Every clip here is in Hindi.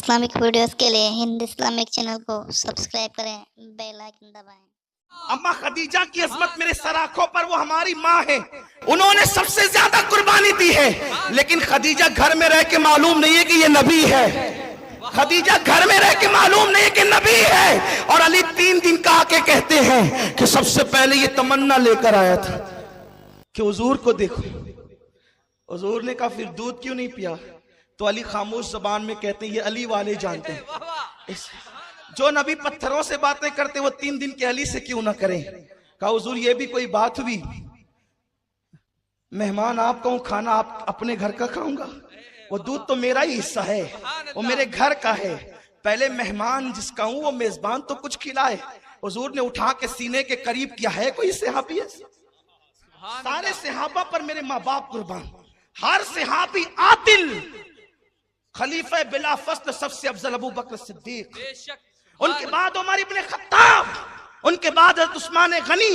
इस्लामिक वीडियोस के लिए हिंद इस्लामिक चैनल को सब्सक्राइब करें, बेल आइकन दबाएं। अम्मा खदीजा की अजमत मेरे सर आंखों पर, वो हमारी माँ है, उन्होंने सबसे ज्यादा कुर्बानी दी है। लेकिन खदीजा घर में रह के मालूम नहीं है कि ये नबी है। खदीजा घर में रह के मालूम नहीं है कि नबी है। और अली 3 दिन का आके कहते हैं कि सबसे पहले ये तमन्ना लेकर आया था कि हुजूर को देखो। हुजूर ने कहा फिर दूध क्यों नहीं पिया? तो अली खामोश जबान में कहते हैं ये अली वाले जानते हैं। जो नबी पत्थरों से बातें करते वो 3 दिन के अली से क्यों ना करें? कहा हुजूर ये भी कोई बात हुई? मेहमान आप कहूं, खाना आप अपने घर का खाऊंगा? वो दूध तो मेरा ही हिस्सा है, वो मेरे घर का है। पहले मेहमान जिसका हूं वो मेजबान तो कुछ खिलाए। हुजूर ने उठा के सीने के करीब किया है कोई सहाबी है? सारे सहाबा पर मेरे माँ बाप कुर्बान। हर सहाबी आदिल, खलीफा बिला फस्ल सबसे अफजल अबू बकर सिद्दीक, उनके बाद उमर इब्ने खत्ताब, उनके बाद हज़रत उस्मान गनी।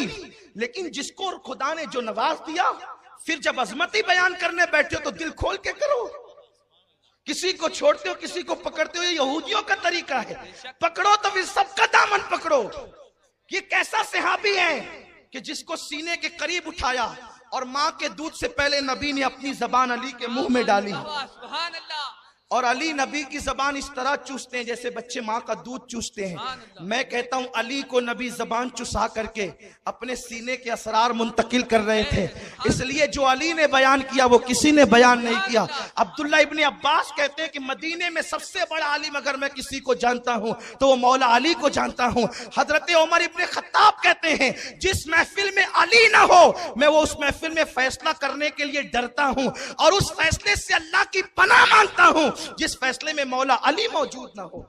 लेकिन जिसको खुदा ने जो नवाज दिया, फिर जब अजमती बयान करने बैठे हो तो दिल खोल के करो। किसी को छोड़ते हो, किसी को पकड़ते हो, ये यहूदियों का तरीका है। पकड़ो तो फिर सबका दामन पकड़ो। ये कैसा सहाबी है कि जिसको सीने के करीब उठाया और माँ के दूध से पहले नबी ने अपनी जबान अली के मुंह में डाली। और अली नबी की जबान इस तरह चूसते हैं जैसे बच्चे माँ का दूध चूसते हैं। मैं कहता हूं अली को नबी जबान चुसा करके अपने सीने के असरार मुंतकिल कर रहे थे। इसलिए जो अली ने बयान किया वो किसी ने बयान नहीं किया। अब्दुल्ला इब्ने अब्बास कहते हैं कि मदीने में सबसे बड़ा आलिम अगर मैं किसी को जानता हूं तो वो मौला अली को जानता हूं। हजरत उमर इब्ने खत्ताब कहते हैं जिस महफिल में अली ना हो मैं वो उस महफिल में फैसला करने के लिए डरता हूं और उस फैसले से अल्लाह की पनाह मांगता हूं जिस फैसले में मौला अली मौजूद ना हो।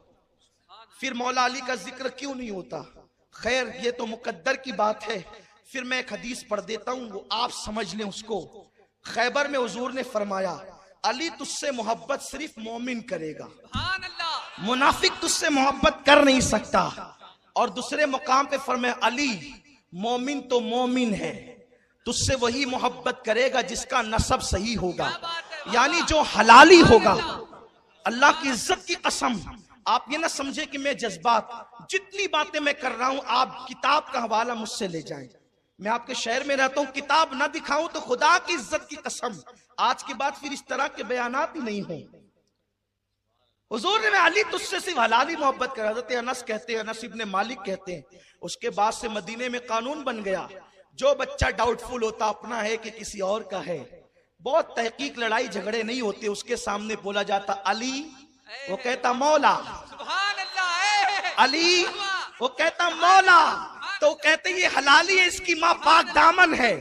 फिर मौला अली का जिक्र क्यों नहीं होता? खैर ये तो मुकद्दर की बात है। फिर मैं एक हदीस पढ़ देता हूं, वो आप समझ लें उसको। खैबर में हुजूर ने फरमाया अली तुझसे मोहब्बत सिर्फ मोमिन करेगा, मुनाफिक तुझसे मोहब्बत कर नहीं सकता। और दूसरे मुकाम पे फरमाया अली मोमिन तो मोमिन है, तुझसे वही मोहब्बत करेगा जिसका नसब सही होगा, यानी जो हलाली होगा। अल्लाह की इज्जत की कसम, आप ये ना समझे कि मैं जज्बात, जितनी बातें मैं कर रहा हूं आप किताब का हवाला मुझसे ले जाएं। मैं आपके शहर में रहता हूं, किताब ना दिखाऊं तो खुदा की इज्जत की कसम आज के बाद फिर इस तरह के बयानात ही नहीं हों। हुजूर ने अली तुझसे सिर्फ हलाली मोहब्बत कर। हज़रत अनस कहते हैं, अनस इब्ने मालिक कहते हैं, उसके बाद से मदीने में कानून बन गया जो बच्चा डाउटफुल होता अपना है कि किसी और का है, बहुत तहकीक लड़ाई झगड़े नहीं होते, उसके सामने बोला जाता अली, वो कहता मौला। अली, वो कहता मौला। तो कहते ये हलाली है, इसकी माँ पाक दामन है।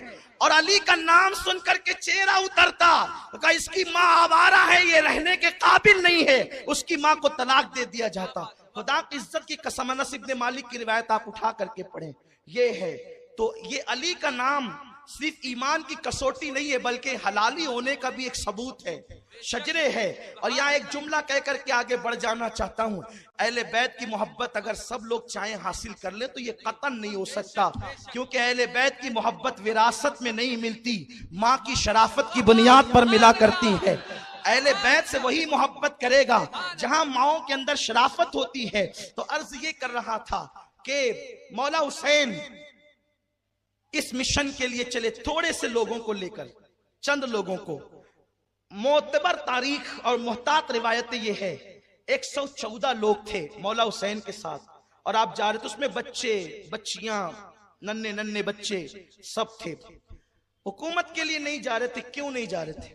और अली का नाम सुन करके चेहरा उतरता, तो इसकी माँ आवारा है, ये रहने के काबिल नहीं है, उसकी माँ को तलाक दे दिया जाता। खुदा की इज्जत की कसम, अनस इब्ने मालिक की रिवायत आप उठा करके पढ़ें, ये है। तो ये अली का नाम सिर्फ ईमान की कसौटी नहीं है बल्कि हलाली होने का भी एक सबूत है, शजरे है। और यहाँ एक जुमला कह करके आगे बढ़ जाना चाहता हूँ। अहले बैत की मोहब्बत अगर सब लोग चाहें हासिल कर ले तो ये कतन नहीं हो सकता, क्योंकि अहले बैत की मोहब्बत विरासत में नहीं मिलती, माँ की शराफत की बुनियाद पर मिला करती है। अहले बैत से वही मोहब्बत करेगा जहां माओं के अंदर शराफत होती है। तो अर्ज ये कर रहा था कि मौला हुसैन इस मिशन के लिए चले, थोड़े से लोगों को लेकर, चंद लोगों को। मोतबर तारीख और मुहतात रिवायतें ये है 114 लोग थे मौला हुसैन के साथ, और आप जा रहे थे उसमें बच्चे बच्चियां, नन्हे नन्हे बच्चे सब थे। हुकूमत के लिए नहीं जा रहे थे। क्यों नहीं जा रहे थे?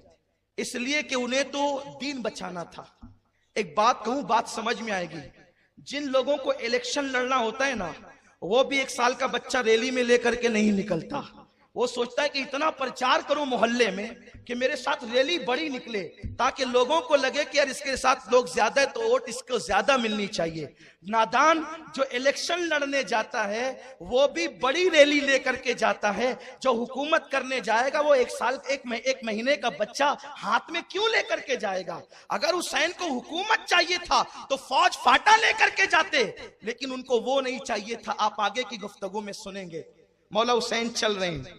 इसलिए कि उन्हें तो दीन बचाना था। एक बात कहूं, बात समझ में आएगी। जिन लोगों को इलेक्शन लड़ना होता है ना, वो भी 1 साल का बच्चा रैली में लेकर के नहीं निकलता। वो सोचता है कि इतना प्रचार करूं मोहल्ले में कि मेरे साथ रैली बड़ी निकले, ताकि लोगों को लगे कि यार इसके साथ लोग ज्यादा है तो वोट इसको ज्यादा मिलनी चाहिए। नादान जो इलेक्शन लड़ने जाता है वो भी बड़ी रैली लेकर के जाता है। जो हुकूमत करने जाएगा वो 1 साल एक महीने का बच्चा हाथ में क्यों लेकर के जाएगा? अगर हुसैन को हुकूमत चाहिए था तो फौज फाटा लेकर के जाते, लेकिन उनको वो नहीं चाहिए था। आप आगे की गुफ्तगू में सुनेंगे। मौला हुसैन चल रहे हैं,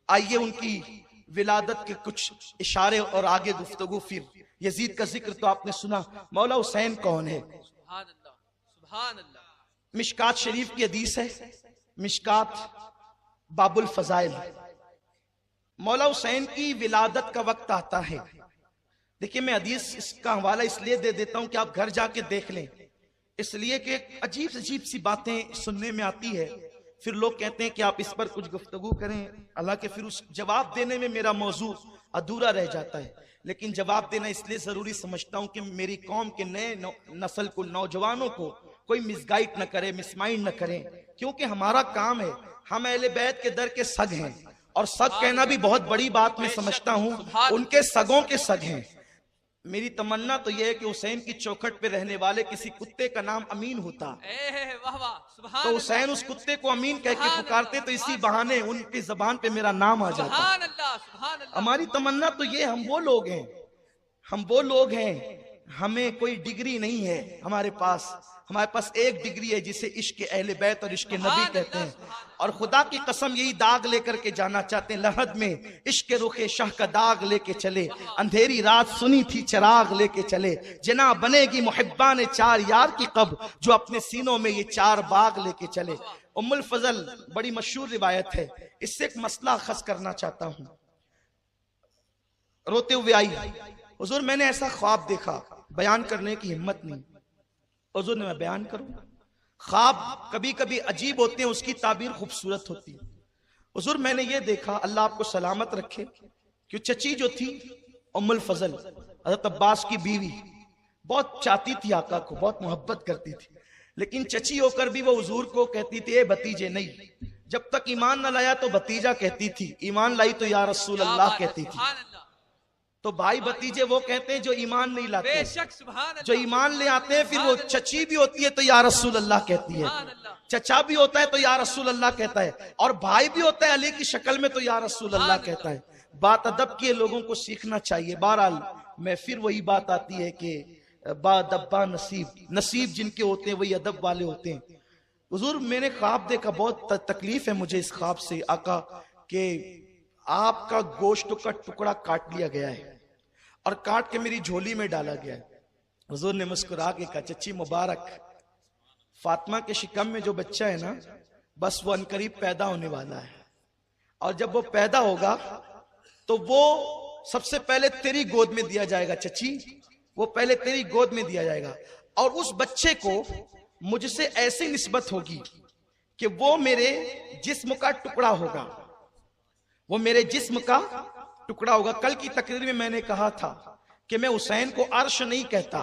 आइए उनकी विलादत के कुछ इशारे और आगे गुफ्तगू फिर यजीद का जिक्र तो आपने सुना, मौला हुसैन कौन है? सुभान अल्लाह, सुभान अल्लाह। मिशकात शरीफ की हदीस है, मिशकात बाबुल फजाइल। मौला हुसैन की विलादत का वक्त आता है। देखिए मैं हदीस इसका हवाला इसलिए दे देता हूं कि आप घर जाके देख लें, इसलिए कि अजीब सी बातें सुनने में आती है, फिर लोग कहते हैं कि आप इस पर कुछ गुफ्तगू करें, हालांकि फिर उस जवाब देने में मेरा मौजू अधूरा रह जाता है। लेकिन जवाब देना इसलिए जरूरी समझता हूं कि मेरी कौम के नए नस्ल को, नौजवानों को कोई मिसगाइड न करे, मिसमाइंड न करें, क्योंकि हमारा काम है, हम अहले बैत के दर के सग हैं, और सग कहना भी बहुत बड़ी बात मैं समझता हूं, उनके सगों के सग हैं। मेरी तमन्ना तो यह है कि हुसैन की चौखट पे रहने वाले किसी कुत्ते का नाम अमीन होता, वाह वाह, सुभान तो हुसैन उस कुत्ते को अमीन कह के पुकारते, तो इसी बहाने उनकी जबान पे मेरा नाम आ जाता। सुभान अल्लाह, सुभान अल्लाह। हमारी तमन्ना तो ये, हम वो लोग हैं, हमें कोई डिग्री नहीं है हमारे पास एक डिग्री है जिसे इश्क अहले बैत और इश्क नबी कहते हैं, और खुदा की कसम यही दाग लेकर के जाना चाहते हैं। लहद में इश्क रुखे शाह का दाग लेके चले, अंधेरी रात सुनी थी चराग लेके चले, जना बनेगी मुहिब्बा ने चार यार की कब, जो अपने सीनों में ये चार बाग लेके चले। उम्मुल फजल बड़ी मशहूर रिवायत है, इससे एक मसला खस करना चाहता हूं। रोते हुए आई, हुजूर मैंने ऐसा ख्वाब देखा, बयान करने की हिम्मत नहीं, हुजूर ने मैं बयान करूं। ख्वाब कभी कभी अजीब होते हैं, उसकी ताबीर खूबसूरत होती है। हुजूर मैंने ये देखा, अल्लाह आपको सलामत रखे, कि चची जो थी उम्मुल फजल, हज़रत अब्बास की बीवी, बहुत चाहती थी आका को, बहुत मोहब्बत करती थी, लेकिन चची होकर भी वो हुजूर को कहती थी ए भतीजे नहीं, जब तक ईमान न लाया तो भतीजा कहती थी, ईमान लाई तो या रसूल अल्लाह कहती थी। तो भाई भतीजे वो कहते हैं जो ईमान नहीं लाते, बेशक, सुभान अल्लाह। जो ईमान ले आते हैं, फिर वो चची भी होती है तो या रसूल अल्लाह कहती है, चचा भी होता है तो या रसूल अल्लाह कहता है, और भाई भी होता है अली की शक्ल में तो या रसूल अल्लाह कहता है। बात अदब की लोगों को सीखना चाहिए। बहरहाल मैं फिर वही बात आती है कि बादब्बा नसीब जिनके होते हैं वही अदब वाले होते हैं। हुजूर मैंने ख्वाब देखा, बहुत तकलीफ है मुझे इस ख्वाब से आका, कि आपका गोश्त का टुकड़ा काट लिया गया है और काट के मेरी झोली में डाला गया है। हुजूर ने मुस्कुरा के कहा चची मुबारक, फातिमा के शिकम में जो बच्चा है ना, बस वो अनकरीब पैदा होने वाला है, और जब वो पैदा होगा तो वो सबसे पहले तेरी गोद में दिया जाएगा चची, वो पहले तेरी गोद में दिया जाएगा, और उस बच्चे को मुझसे ऐसी निस्बत होगी कि वो मेरे जिस्म का टुकड़ा होगा, वो मेरे जिस्म का टुकड़ा होगा। कल की तकरीर में मैंने कहा था कि मैं हुसैन को अर्श नहीं कहता,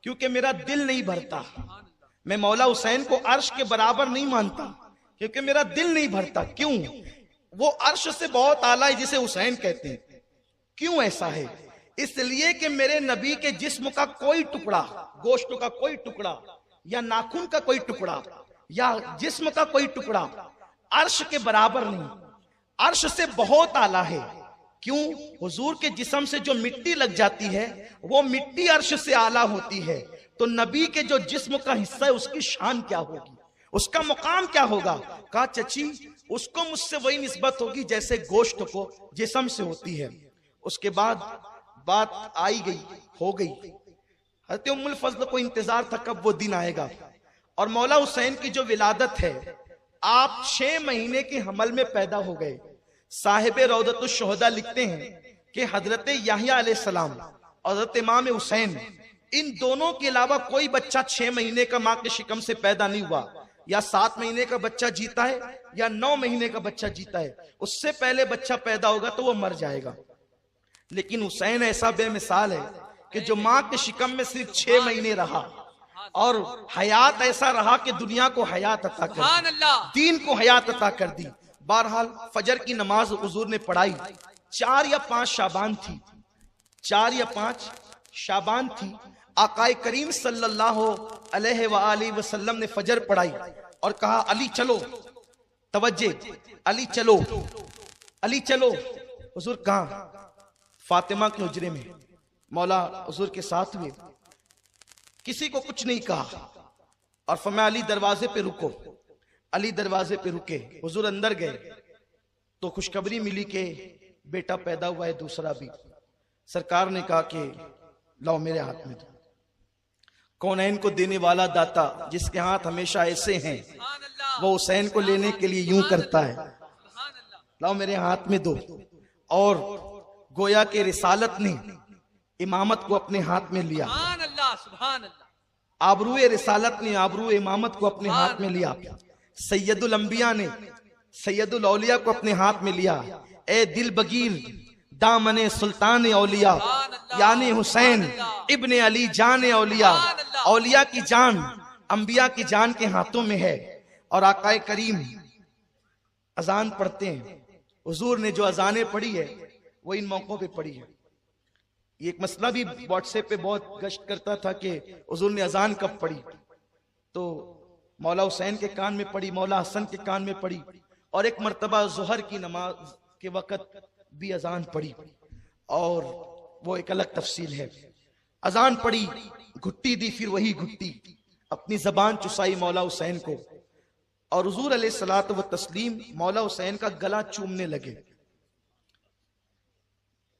क्योंकि मेरा दिल नहीं भरता। मैं मौला हुसैन को अर्श के बराबर नहीं मानता, क्योंकि मेरा दिल नहीं भरता। क्यों? वो अर्श से बहुत आला है जिसे हुसैन कहते हैं। क्यों ऐसा है? इसलिए कि मेरे नबी के जिस्म का कोई टुकड़ा, गोश्त का कोई टुकड़ा या नाखून का कोई टुकड़ा या जिस्म का कोई टुकड़ा अर्श के बराबर नहीं, अर्श से बहुत आला है। क्यों? हुजूर के जिस्म से जो मिट्टी लग जाती है वो मिट्टी अर्श से आला होती है, तो नबी के जो जिस्म का हिस्सा है उसकी शान क्या होगी, उसका मुकाम क्या होगा? कहा चची उसको मुझसे वही निस्बत होगी जैसे गोश्त को जिस्म से होती है। उसके बाद बात आई गई, हो गई। हज़रत उम्मुल फज़ल को इंतजार था कब वो दिन आएगा, और मौला हुसैन की जो विलादत है, आप 6 महीने के हमल में पैदा हो गए। साहिब रौदतुश शुहदा लिखते हैं कि हजरत याहिया अलैहिस्सलाम और हजरत इमाम हुसैन, इन दोनों के अलावा कोई बच्चा 6 महीने का मां के शिकम से पैदा नहीं हुआ। या 7 महीने का बच्चा जीता है या 9 महीने का बच्चा जीता है, उससे पहले बच्चा पैदा होगा तो वो मर जाएगा। लेकिन हुसैन ऐसा बेमिसाल है कि जो मां के शिकम में सिर्फ 6 महीने रहा और हयात ऐसा रहा कि दुनिया को हयात अता कर दी, दीन को हयात अता कर दी। बहरहाल फजर की नमाज हुजूर ने पढ़ाई, 4 या 5 शाबान थी, 4 या 5 शाबान थी। आकाए करीम सल्लल्लाहु अलैहि वसल्लम ने फजर पढ़ाई और कहा अली चलो, तवज्जे, अली चलो, अली चलो। हुजूर कहाँ? फातिमा के हुजरे में। मौला हुजूर के साथ हुए, किसी को कुछ नहीं कहा और फरमाया अली दरवाजे पे रुको। अली दरवाजे पे रुके, हुजूर अंदर गए तो खुशखबरी मिली कि बेटा पैदा हुआ है, दूसरा भी। सरकार ने कहा कि लाओ मेरे हाथ में दो। कौनैन को देने वाला दाता जिसके हाथ हमेशा ऐसे हैं, सुभान अल्लाह, वो हुसैन को लेने के लिए यूं करता है। सुभान अल्लाह, लाओ मेरे हाथ में दो। और गोया के रिसालत ने इमामत को अपने हाथ में लिया। सुभान अल्लाह, सुभान अल्लाह, आबरूए रिसालत ने आबरूए इमामत को अपने हाथ में लिया। सैयदुल अंबिया ने सैयदुल औलिया को अपने हाथ में लिया। ए दिल बगीर दामने सुल्तान औलिया, यानी हुसैन इब्ने अली जान औलिया। औलिया की जान अंबिया की जान के हाथों में है। और आकाए करीम अजान पढ़ते हैं। हुजूर ने जो अजानें पढ़ी है वो इन मौकों पे पढ़ी है। ये एक मसला भी व्हाट्सएप पे बहुत गश्त करता था कि हुजूर ने अजान कब पढ़ी, तो मौला हुसैन के कान में पढ़ी, मौला हसन के कान में पढ़ी, और एक मर्तबा ज़ोहर की नमाज के वक़्त भी अजान पढ़ी, और वो एक अलग तफसील है। अजान पढ़ी, घुट्टी दी, फिर वही घुट्टी अपनी जबान चुसाई मौला हुसैन को, और हुजूर अलैहिस्सलातु व तस्लीम मौला हुसैन का गला चूमने लगे।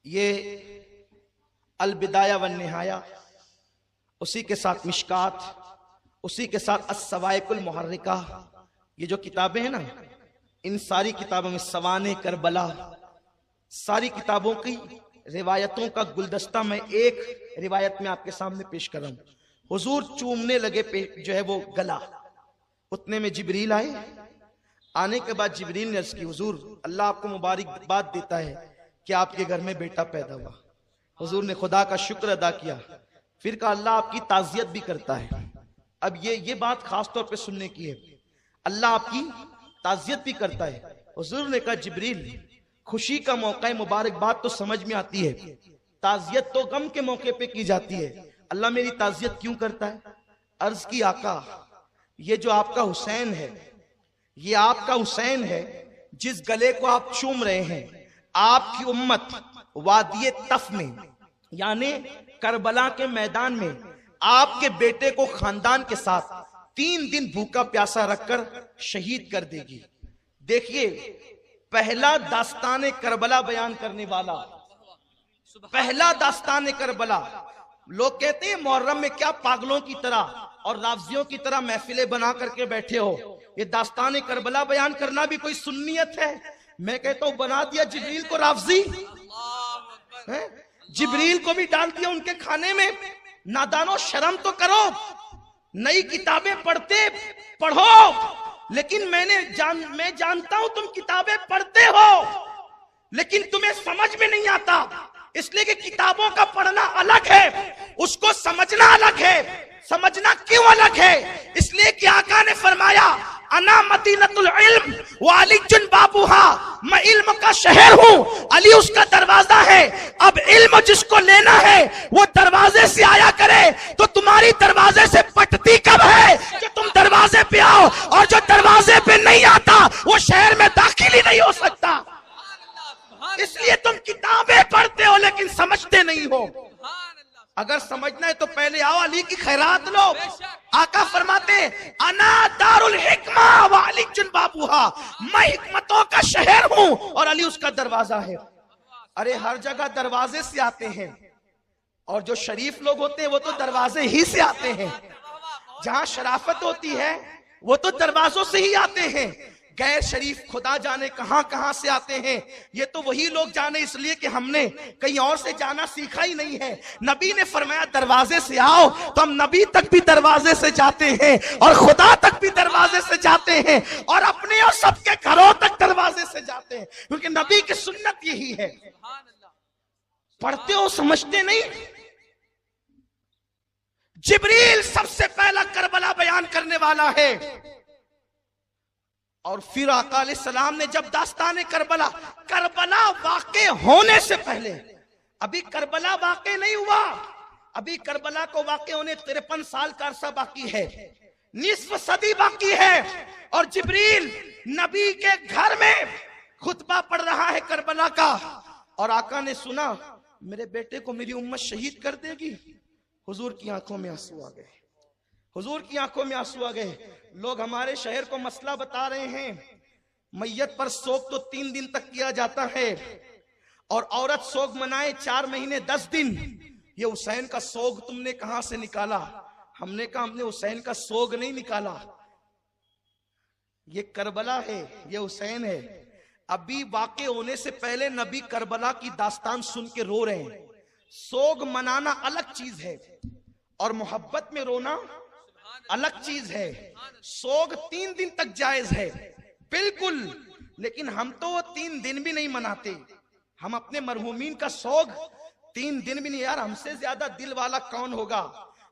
ये अल बिदाया व निहाया, उसी के साथ मिशकात, उसी के साथ अस्सवाइकुल मुहर्रिका, ये जो किताबें हैं ना, इन सारी किताबों में सवाने करबला, सारी किताबों की रिवायतों का गुलदस्ता मैं एक रिवायत में आपके सामने पेश कर रहा हूं। हुजूर चूमने लगे जो है वो गला। उतने में जिब्रील आए। आने के बाद जिब्रील ने अर्ज की, हुजूर अल्लाह आपको मुबारकबाद देता है कि आपके घर में बेटा पैदा हुआ। हुजूर ने खुदा का शुक्र अदा किया, फिर कहा अल्लाह आपकी ताज़ियत भी करता है। अब ये बात खास तौर पे सुनने की है, अल्लाह आपकी ताज़ियत भी करता है। हुजूर ने कहा जिब्रील, खुशी का मौका है, मुबारकबाद तो समझ में आती है, ताज़ियत तो गम के मौके पे की जाती है, अल्लाह मेरी ताज़ियत क्यों करता है? अर्ज की, आका ये जो आपका हुसैन है, ये आपका हुसैन है जिस गले को आप चूम रहे हैं, आपकी उम्मत वादिये तफ में यानी करबला के मैदान में आपके बेटे को खानदान के साथ 3 दिन भूखा प्यासा रखकर शहीद कर देगी। देखिए, पहला दास्ताने करबला बयान करने वाला, पहला दास्ताने करबला। लोग कहते हैं मुहर्रम में क्या पागलों की तरह और रावजियों की तरह महफिलें बना करके बैठे हो, ये दास्ताने करबला बयान करना भी कोई सुन्नियत है? मैं कहता हूं बना दिया जिब्रील को रावजी, जिब्रील को भी डाल दिया उनके खाने में। नादानो, शर्म तो करो। नई किताबें पढ़ो, लेकिन मैं जानता हूं तुम किताबें पढ़ते हो, लेकिन तुम्हें समझ में नहीं आता, इसलिए कि किताबों का पढ़ना अलग है, उसको समझना अलग है। समझना क्यों अलग है? इसलिए कि आका ने फरमाया, अना मदीनतुल इल्म व अली जुन बाबूहा, मैं इल्म का शहर हूं, अली उसका दरवाजा है। अब इल्म जिसको लेना है वो दरवाजे से आया करे, तो तुम्हारी दरवाजे से पटती कब है जो तुम दरवाजे पे आओ, और जो दरवाजे पे नहीं आता वो शहर में दाखिल ही नहीं हो सकता। इसलिए तुम किताबें पढ़ते हो लेकिन समझते नहीं हो। अगर समझना है तो पहले आओ, अली की खैरात लो। आका फरमाते, अना दारुल हिकमा व अली जुन बाबूहा, मैं हिकमतों का शहर हूं और अली उसका दरवाजा है। अरे हर जगह दरवाजे से आते हैं, और जो शरीफ लोग होते हैं वो तो दरवाजे ही से आते हैं। जहां शराफत होती है वो तो दरवाजों से ही आते हैं। गैर शरीफ खुदा जाने कहां कहां से आते हैं, ये तो वही लोग जाने, इसलिए कि हमने कहीं और से जाना सीखा ही नहीं है। नबी ने फरमाया दरवाजे से आओ, तो हम नबी तक भी दरवाजे से जाते हैं, और खुदा तक भी दरवाजे से जाते हैं, और अपने और सबके घरों तक दरवाजे से जाते हैं, क्योंकि नबी की सुन्नत यही है। पढ़ते हो, समझते नहीं। जिब्रील सबसे पहला करबला बयान करने वाला है। और फिर आका अलैहिस्सलाम ने जब दास्ताने करबला वाक़े होने से पहले, अभी करबला वाक़े नहीं हुआ, अभी करबला को वाक़े होने 53 साल का अरसा बाकी है, निस्फ सदी बाकी है, और जिब्रील नबी के घर में खुतबा पढ़ रहा है करबला का, और आका ने सुना मेरे बेटे को मेरी उम्मत शहीद कर देगी। हुजूर की आंखों में आंसू आ गए, हुजूर की आंखों में आंसू आ गए। लोग हमारे शहर को मसला बता रहे हैं, मैयत पर सोग तो 3 दिन तक किया जाता है, और औरत सोग मनाए 4 महीने 10 दिन, ये हुसैन का सोग तुमने कहां से निकाला? हमने कहा हमने हुसैन का सोग नहीं निकाला, ये करबला है, ये हुसैन है। अभी वाक़े होने से पहले नबी करबला की दास्तान सुन के रो रहे हैं। सोग मनाना अलग चीज है और मोहब्बत में रोना अलग चीज है। सोग 3 दिन तक जायज है बिल्कुल, लेकिन हम तो 3 दिन भी नहीं मनाते। हम अपने मरहूमीन का सोग 3 दिन भी नहीं। यार हमसे ज्यादा दिल वाला कौन होगा?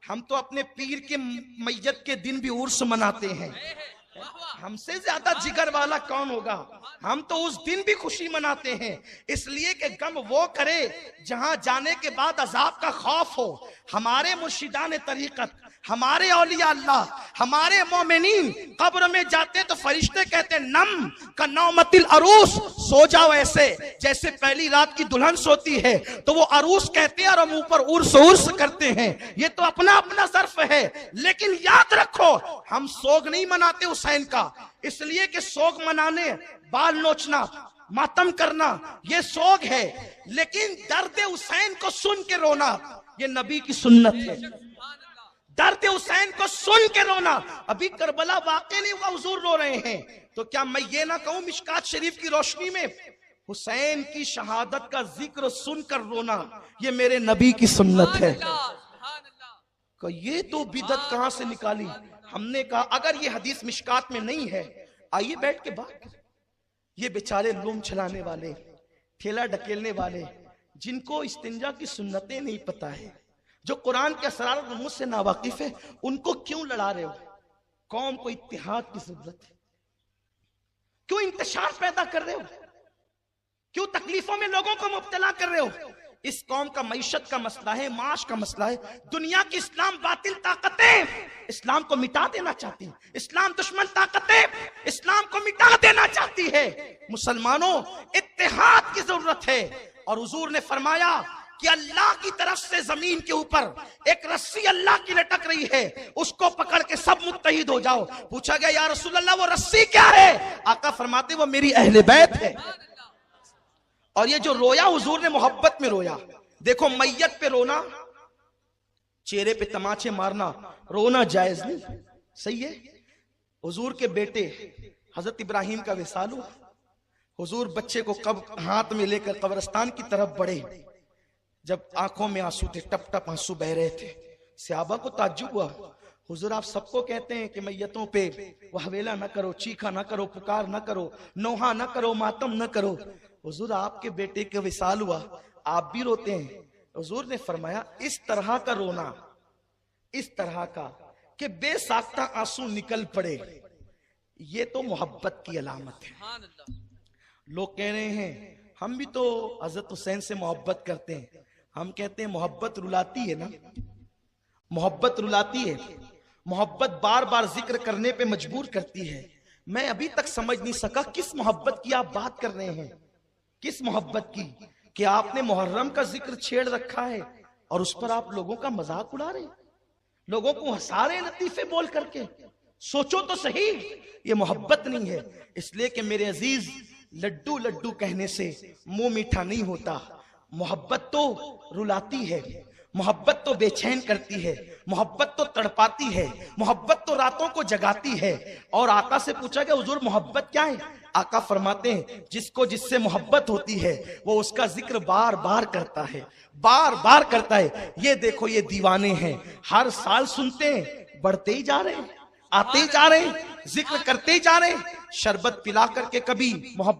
हम तो अपने पीर के मैयत के दिन भी उर्स मनाते हैं। हमसे ज्यादा जिगर वाला कौन होगा? हम तो उस दिन भी खुशी मनाते हैं, इसलिए कि गम वो करे जहां जाने के बाद अजाब का खौफ हो। हमारे मुर्शिदान तरीकत, हमारे औलिया अल्लाह, हमारे मोमिनीन कब्र में जाते तो फरिश्ते कहते नम का नौमतिल अरूस, सो जाओ ऐसे जैसे पहली रात की दुल्हन सोती है। तो वो अरूस कहते हैं और हम ऊपर उर्स उर्स करते हैं। ये तो अपना अपना सर्फ है, लेकिन याद रखो हम सोग नहीं मनाते हुसैन का, इसलिए कि सोग मनाने बाल नोचना, मातम करना ये सोग है, लेकिन दर्द हुसैन को सुन के रोना ये नबी की सुन्नत है। दर्द हुसैन को सुन के रोना। अभी करबला वाक़या नहीं हुआ, हुजूर रो रहे हैं, तो क्या मैं ये ना कहूं मिशकात शरीफ की रोशनी में हुसैन की शहादत का जिक्र सुनकर रोना ये मेरे नबी की सुन्नत है? तो ये तो बिदअत कहां से निकाली? हमने कहा अगर ये हदीस मिशकात में नहीं है, आइए बैठ के बात करें। ये बेचारे लूम चलाने वाले, ठेला ढकेलने वाले, जिनको इस्तिंजा की सुन्नतें नहीं पता है, जो कुरान के असरार और रमूज से नावाकिफ है, उनको क्यों लड़ा रहे हो? कौम को इत्तिहाद की जरूरत है, क्यों इंतशार पैदा कर रहे हो? क्यों तकलीफों में लोगों को मुब्तला कर रहे हो? इस कौम का मईशत का मसला है, माश का मसला है। दुनिया की इस्लाम बातिल ताकतें इस्लाम को मिटा देना चाहती है, इस्लाम दुश्मन ताकतें इस्लाम को मिटा देना चाहती है। मुसलमानों इत्तिहाद की जरूरत है। और हुजूर ने फरमाया कि अल्लाह की तरफ से जमीन के ऊपर एक रस्सी अल्लाह की लटक रही है, उसको पकड़ के सब मुत्तहिद हो जाओ। पूछा गया या रसूल अल्लाह वो रस्सी क्या है? आका फरमाते वो मेरी अहले बैत है। और ये जो रोया हुजूर ने मोहब्बत में रोया। देखो मैयत पे रोना, चेहरे पे तमाचे मारना, रोना जायज नहीं, सही है। हुजूर के बेटे हजरत इब्राहिम का विसाल हुआ। हुजूर बच्चे को कब हाथ में लेकर कब्रिस्तान की तरफ बढ़े, जब आंखों में आंसू थे, टप टप आंसू बह रहे थे। सहाबा को ताज्जुब हुआ, हुजूर आप सबको कहते हैं कि मैयतों पे वहवेला न करो, चीखा न करो, पुकार न करो, नोहा न करो, मातम न करो। हुजूर आपके बेटे के विसाल हुआ, आप भी रोते हैं। हुजूर ने फरमाया इस तरह का रोना, इस तरह का कि बेसाख्ता आंसू निकल पड़े, ये तो मोहब्बत की अलामत है। लोग कह रहे हैं हम भी तो हजरत हुसैन से मोहब्बत करते हैं। हम कहते हैं मोहब्बत रुलाती है ना, मोहब्बत रुलाती है। मोहब्बत बार बार जिक्र करने पे मजबूर करती है। मैं अभी तक समझ नहीं सका किस मोहब्बत की आप बात कर रहे हैं, किस मोहब्बत की कि आपने मुहर्रम का जिक्र छेड़ रखा है और उस पर आप लोगों का मजाक उड़ा रहे, लोगों को हंसा रहे लतीफे बोल करके। सोचो तो सही, ये मोहब्बत नहीं है। इसलिए कि मेरे अजीज, लड्डू लड्डू कहने से मुंह मीठा नहीं होता। मोहब्बत तो रुलाती है, मोहब्बत तो बेचैन करती है, मोहब्बत तो तड़पाती है, मोहब्बत तो रातों को जगाती है। और आका से पूछा गया हुजूर मोहब्बत क्या है? आका फरमाते हैं जिसको जिससे मोहब्बत होती है वो उसका जिक्र बार बार करता है, बार बार करता है। ये देखो ये दीवाने हैं, हर साल सुनते हैं, बढ़ते ही जा रहे हैं, आते ही जा रहे हैं, जिक्र करते ही जा रहे हैं। शरबत पिला करके कभी मोहब्बत